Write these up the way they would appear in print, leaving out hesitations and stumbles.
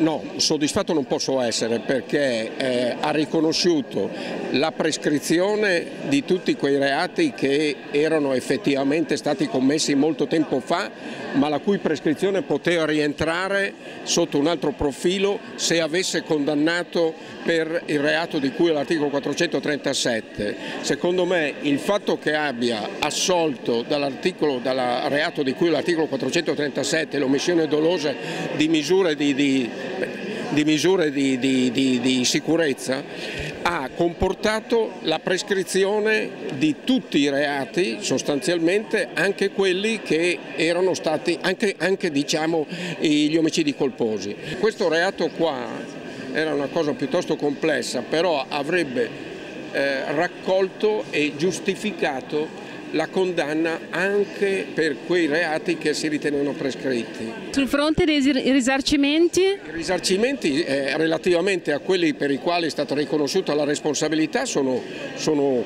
No, soddisfatto non posso essere perché ha riconosciuto la prescrizione di tutti quei reati che erano effettivamente stati commessi molto tempo fa, ma la cui prescrizione poteva rientrare sotto un altro profilo se avesse condannato per il reato di cui all'articolo 437. Secondo me il fatto che abbia assolto dal reato di cui all'articolo 437 l'omissione dolosa di misure di sicurezza ha comportato la prescrizione di tutti i reati, sostanzialmente anche quelli che erano stati, anche diciamo gli omicidi colposi. Questo reato qua era una cosa piuttosto complessa, però avrebbe raccolto e giustificato la condanna anche per quei reati che si ritenevano prescritti. Sul fronte dei risarcimenti? I risarcimenti relativamente a quelli per i quali è stata riconosciuta la responsabilità sono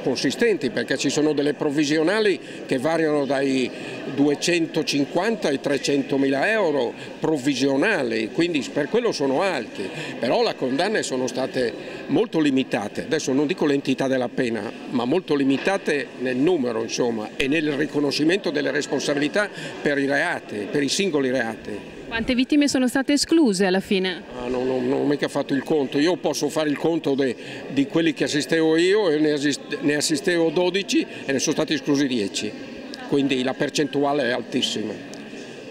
consistenti, perché ci sono delle provvisionali che variano dai 250 ai 300 mila euro provvisionali, quindi per quello sono alti, però le condanne sono state molto limitate, adesso non dico l'entità della pena, ma molto limitate nel numero, insomma, e nel riconoscimento delle responsabilità per i reati, per i singoli reati. Quante vittime sono state escluse alla fine? Non ho mica fatto il conto, io posso fare il conto di quelli che assistevo io e ne assistevo 12 e ne sono stati esclusi 10, quindi la percentuale è altissima.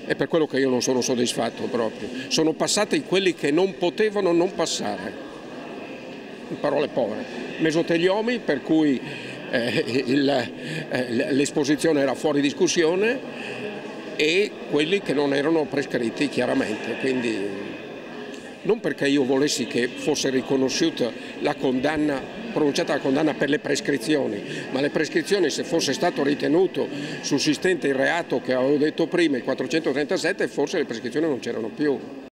È per quello che io non sono soddisfatto proprio. Sono passati quelli che non potevano non passare, in parole povere. Mesoteliomi, per cui l'esposizione era fuori discussione, e quelli che non erano prescritti chiaramente, quindi non perché io volessi che fosse riconosciuta la condanna, pronunciata la condanna per le prescrizioni, ma le prescrizioni, se fosse stato ritenuto sussistente il reato che avevo detto prima, il 437, forse le prescrizioni non c'erano più.